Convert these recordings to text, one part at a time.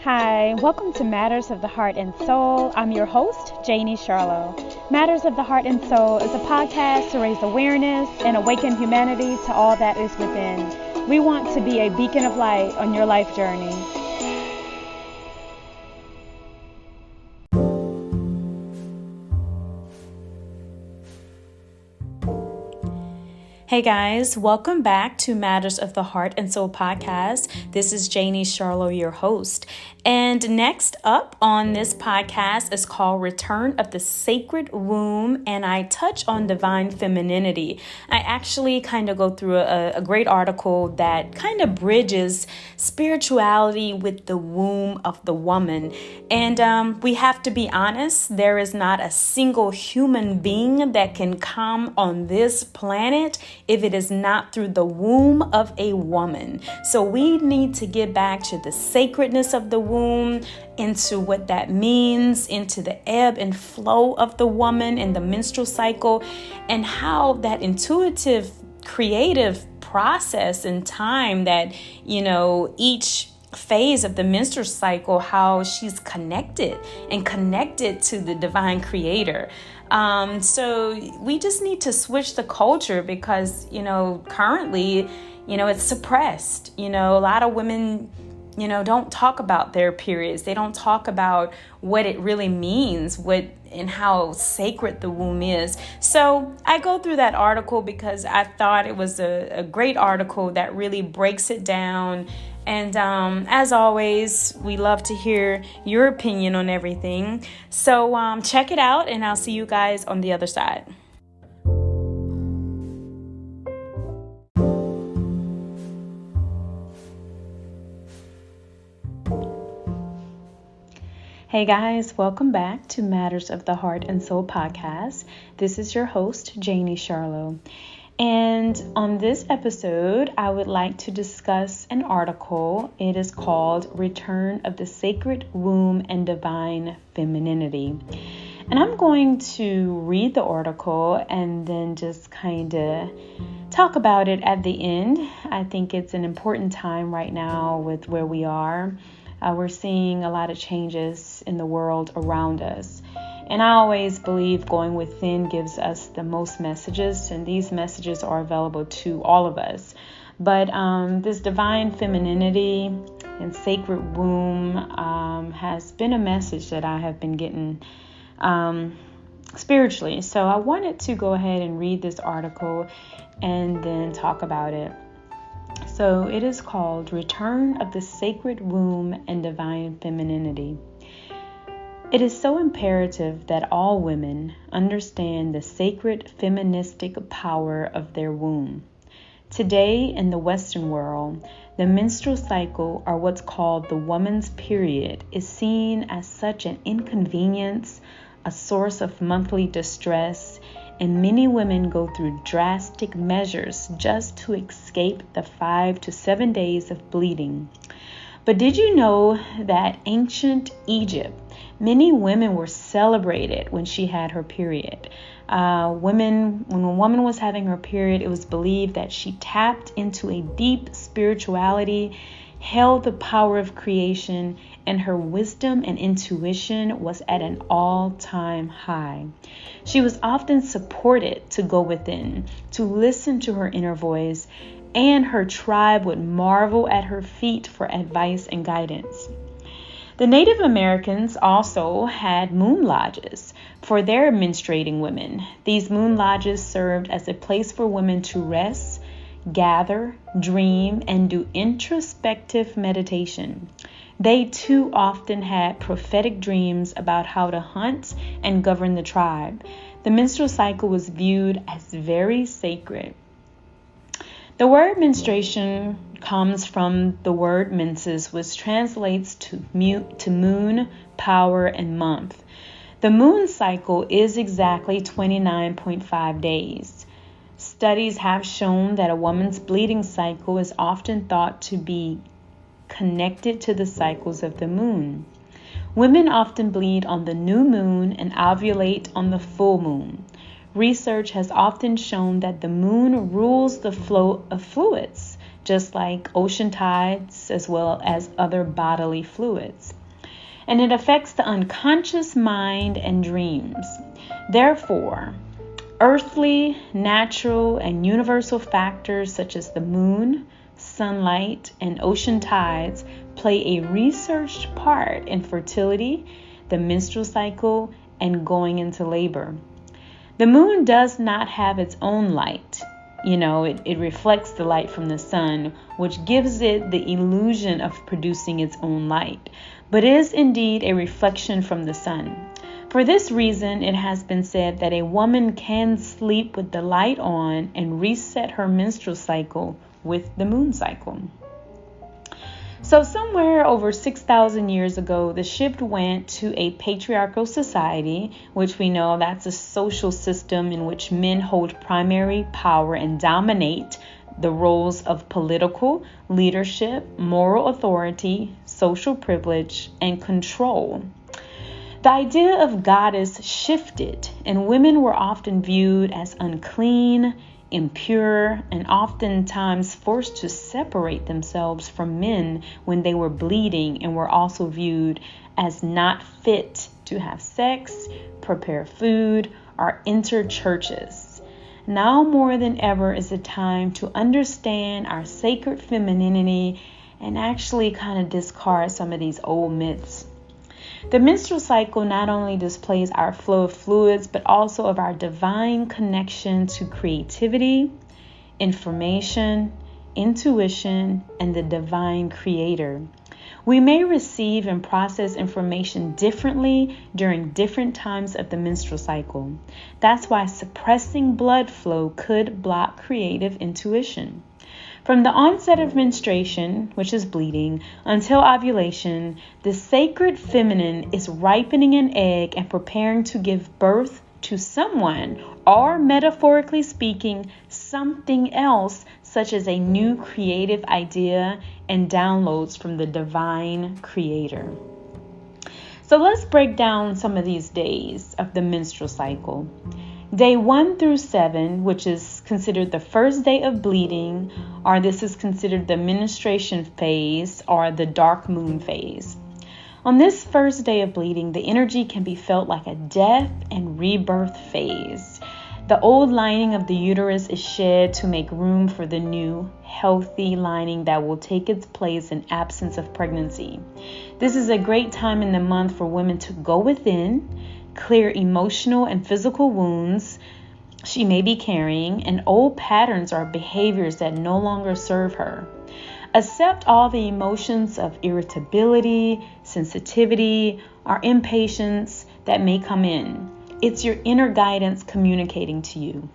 Hi, welcome to Matters of the Heart and Soul. I'm your host, Janie Charlo. Matters of the Heart and Soul is a podcast to raise awareness and awaken humanity to all that is within. We want to be a beacon of light on your life journey. Hey guys, welcome back to Matters of the Heart and Soul podcast. This is Janie Charlo, your host. And next up on this podcast is called Return of the Sacred Womb, and I touch on divine femininity. I actually kind of go through a great article that kind of bridges spirituality with the womb of the woman. And we have to be honest, there is not a single human being that can come on this planet if it is not through the womb of a woman. So we need to get back to the sacredness of the womb, into what that means, into the ebb and flow of the woman and the menstrual cycle, and how that intuitive, creative process and time that, each phase of the menstrual cycle, how she's connected to the divine creator. So we just need to switch the culture because, currently, it's suppressed. A lot of women, don't talk about their periods. They don't talk about what it really means, and how sacred the womb is. So I go through that article because I thought it was a great article that really breaks it down. And as always, we love to hear your opinion on everything. So check it out, and I'll see you guys on the other side. Hey guys, welcome back to Matters of the Heart and Soul podcast. This is your host, Janie Charlo. And on this episode, I would like to discuss an article. It is called Return of the Sacred Womb and Divine Femininity. And I'm going to read the article and then just kind of talk about it at the end. I think it's an important time right now with where we are. We're seeing a lot of changes in the world around us. And I always believe going within gives us the most messages, and these messages are available to all of us. But this divine femininity and sacred womb has been a message that I have been getting spiritually. So I wanted to go ahead and read this article and then talk about it. So it is called Return of the Sacred Womb and Divine Femininity. It is so imperative that all women understand the sacred feministic power of their womb. Today in the Western world, the menstrual cycle, or what's called the woman's period, is seen as such an inconvenience, a source of monthly distress, and many women go through drastic measures just to escape the 5 to 7 days of bleeding. But did you know that ancient Egypt, many women were celebrated when she had her period? When a woman was having her period, it was believed that she tapped into a deep spirituality, held the power of creation, and her wisdom and intuition was at an all-time high. She was often supported to go within, to listen to her inner voice, and her tribe would marvel at her feet for advice and guidance. The Native Americans also had moon lodges for their menstruating women. These moon lodges served as a place for women to rest, gather, dream, and do introspective meditation. They too often had prophetic dreams about how to hunt and govern the tribe. The menstrual cycle was viewed as very sacred. The word menstruation comes from the word menses, which translates to moon, power, and month. The moon cycle is exactly 29.5 days. Studies have shown that a woman's bleeding cycle is often thought to be connected to the cycles of the moon. Women often bleed on the new moon and ovulate on the full moon. Research has often shown that the moon rules the flow of fluids, just like ocean tides as well as other bodily fluids. And it affects the unconscious mind and dreams. Therefore, earthly, natural, and universal factors such as the moon, sunlight, and ocean tides play a researched part in fertility, the menstrual cycle, and going into labor. The moon does not have its own light. It reflects the light from the sun, which gives it the illusion of producing its own light, but is indeed a reflection from the sun. For this reason, it has been said that a woman can sleep with the light on and reset her menstrual cycle with the moon cycle. So somewhere over 6,000 years ago, the shift went to a patriarchal society, which we know that's a social system in which men hold primary power and dominate the roles of political, leadership, moral authority, social privilege, and control. The idea of goddess shifted, and women were often viewed as unclean, impure, and oftentimes forced to separate themselves from men when they were bleeding, and were also viewed as not fit to have sex, prepare food, or enter churches. Now more than ever is the time to understand our sacred femininity and actually kind of discard some of these old myths. The menstrual cycle not only displays our flow of fluids, but also of our divine connection to creativity, information, intuition, and the divine creator. We may receive and process information differently during different times of the menstrual cycle. That's why suppressing blood flow could block creative intuition. From the onset of menstruation, which is bleeding, until ovulation, the sacred feminine is ripening an egg and preparing to give birth to someone, or metaphorically speaking, something else, such as a new creative idea and downloads from the divine creator. So let's break down some of these days of the menstrual cycle. Day 1 through 7, which is considered the first day of bleeding, or this is considered the menstruation phase or the dark moon phase. On this first day of bleeding, the energy can be felt like a death and rebirth phase. The old lining of the uterus is shed to make room for the new, healthy lining that will take its place in absence of pregnancy. This is a great time in the month for women to go within, clear emotional and physical wounds she may be carrying, and old patterns or behaviors that no longer serve her. Accept all the emotions of irritability, sensitivity, or impatience that may come in. It's your inner guidance communicating to you.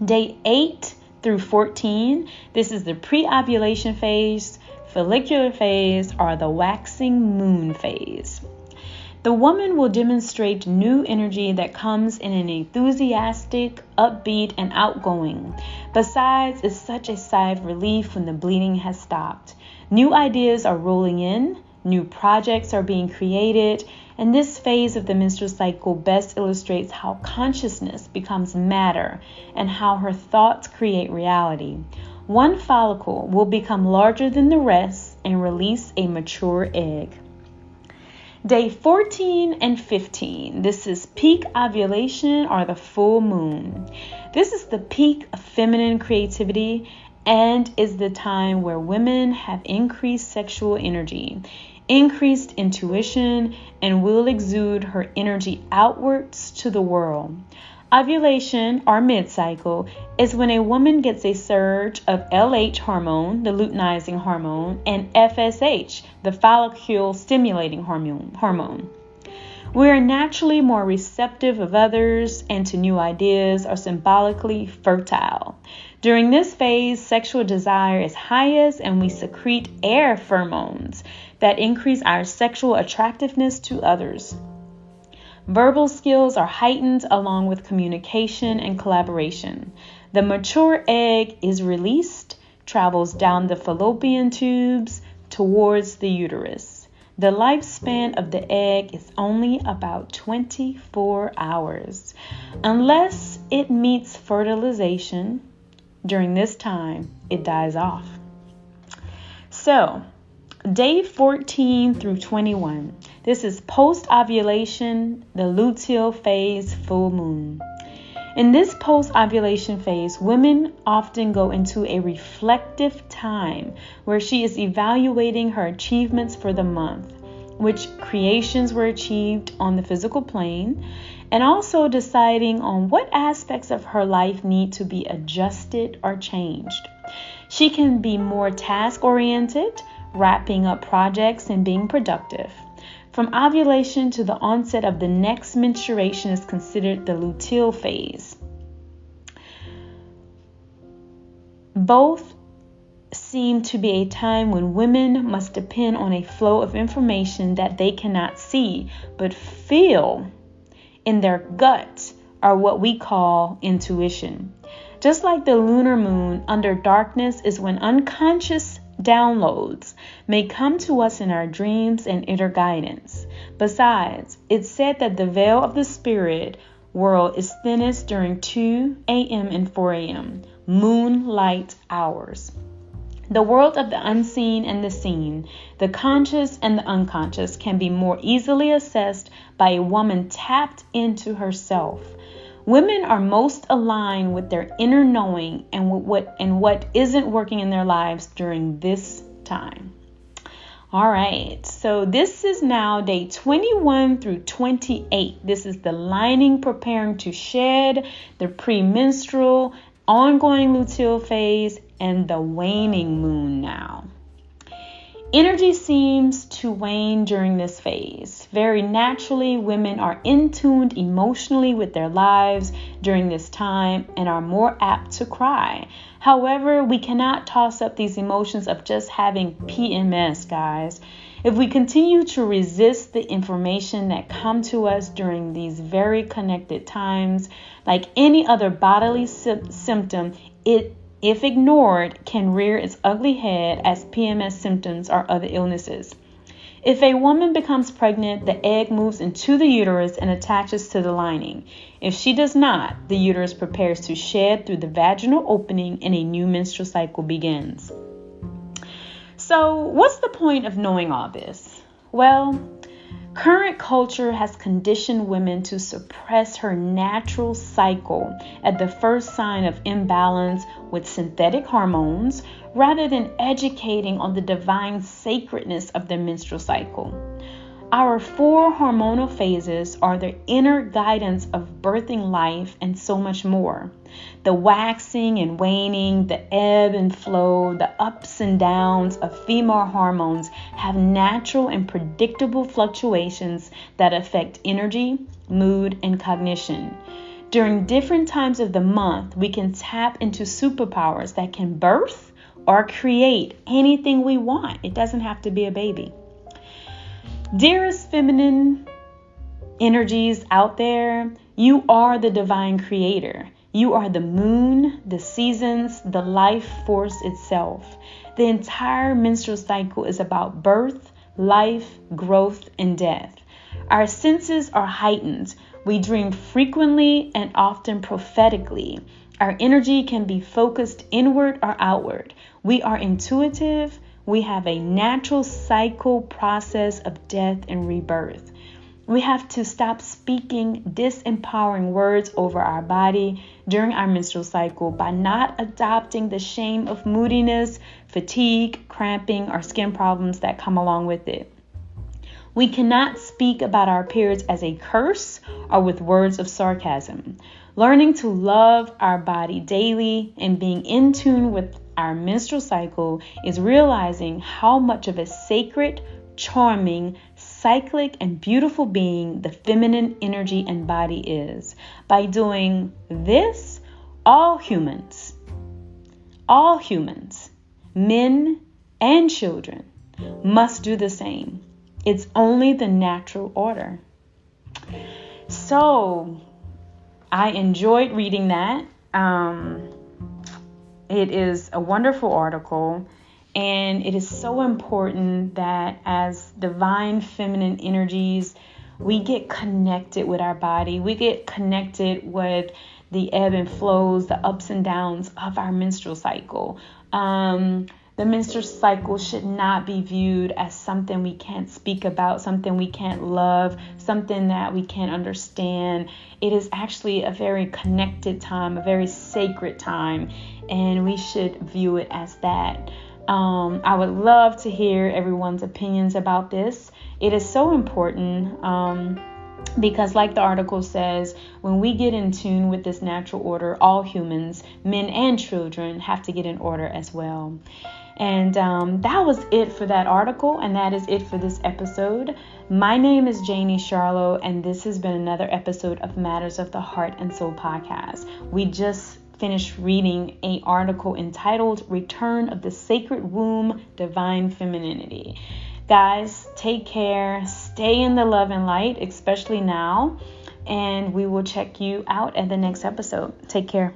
Day 8 through 14, this is the pre-ovulation phase, follicular phase, or the waxing moon phase. The woman will demonstrate new energy that comes in an enthusiastic, upbeat, and outgoing. Besides, it's such a sigh of relief when the bleeding has stopped. New ideas are rolling in, new projects are being created, and this phase of the menstrual cycle best illustrates how consciousness becomes matter and how her thoughts create reality. One follicle will become larger than the rest and release a mature egg. Day 14 and 15, this is peak ovulation or the full moon. This is the peak of feminine creativity and is the time where women have increased sexual energy, increased intuition, and will exude her energy outwards to the world. Ovulation, or mid-cycle, is when a woman gets a surge of LH hormone, the luteinizing hormone, and FSH, the follicle stimulating hormone. We are naturally more receptive of others and to new ideas, or symbolically fertile. During this phase, sexual desire is highest and we secrete air pheromones that increase our sexual attractiveness to others. Verbal skills are heightened along with communication and collaboration. The mature egg is released, travels down the fallopian tubes towards the uterus. The lifespan of the egg is only about 24 hours. Unless it meets fertilization, during this time, it dies off. So, day 14 through 21. This is post-ovulation, the luteal phase, full moon. In this post-ovulation phase, women often go into a reflective time where she is evaluating her achievements for the month, which creations were achieved on the physical plane, and also deciding on what aspects of her life need to be adjusted or changed. She can be more task-oriented, wrapping up projects and being productive. From ovulation to the onset of the next menstruation is considered the luteal phase. Both seem to be a time when women must depend on a flow of information that they cannot see but feel in their gut, or what we call intuition. Just like the lunar moon under darkness is when unconscious downloads may come to us in our dreams and inner guidance. Besides, it's said that the veil of the spirit world is thinnest during 2 a.m. and 4 a.m., moonlight hours. The world of the unseen and the seen, the conscious and the unconscious, can be more easily assessed by a woman tapped into herself. Women are most aligned with their inner knowing and what isn't working in their lives during this time. All right, so this is now day 21 through 28. This is the lining preparing to shed, the premenstrual, ongoing luteal phase, and the waning moon now. Energy seems to wane during this phase. Very naturally, women are in tuned emotionally with their lives during this time and are more apt to cry. However, we cannot toss up these emotions of just having PMS, guys. If we continue to resist the information that come to us during these very connected times, like any other bodily symptom, if ignored, can rear its ugly head as PMS symptoms or other illnesses. If a woman becomes pregnant, the egg moves into the uterus and attaches to the lining. If she does not, the uterus prepares to shed through the vaginal opening and a new menstrual cycle begins. So, what's the point of knowing all this? Well, current culture has conditioned women to suppress her natural cycle at the first sign of imbalance with synthetic hormones rather than educating on the divine sacredness of the menstrual cycle. Our 4 hormonal phases are the inner guidance of birthing life and so much more. The waxing and waning, the ebb and flow, the ups and downs of female hormones have natural and predictable fluctuations that affect energy, mood, and cognition. During different times of the month, we can tap into superpowers that can birth or create anything we want. It doesn't have to be a baby. Dearest feminine energies out there, you are the divine creator. You are the moon, the seasons, the life force itself. The entire menstrual cycle is about birth, life, growth, and death. Our senses are heightened. We dream frequently and often prophetically. Our energy can be focused inward or outward. We are intuitive. We have a natural cycle process of death and rebirth. We have to stop speaking disempowering words over our body during our menstrual cycle by not adopting the shame of moodiness, fatigue, cramping, or skin problems that come along with it. We cannot speak about our periods as a curse or with words of sarcasm. Learning to love our body daily and being in tune with our menstrual cycle is realizing how much of a sacred, charming, cyclic, and beautiful being the feminine energy and body is. By doing this, all humans, men and children, must do the same. It's only the natural order. So, I enjoyed reading that. It is a wonderful article, and it is so important that as divine feminine energies, we get connected with our body. We get connected with the ebb and flows, the ups and downs of our menstrual cycle. The menstrual cycle should not be viewed as something we can't speak about, something we can't love, something that we can't understand. It is actually a very connected time, a very sacred time, and we should view it as that. I would love to hear everyone's opinions about this. It is so important because, like the article says, when we get in tune with this natural order, all humans, men and children, have to get in order as well. And that was it for that article, and that is it for this episode. My name is Janie Charlo, and this has been another episode of Matters of the Heart and Soul podcast. We just finished reading an article entitled Return of the Sacred Womb, Divine Femininity. Guys, take care, stay in the love and light, especially now, and we will check you out at the next episode. Take care.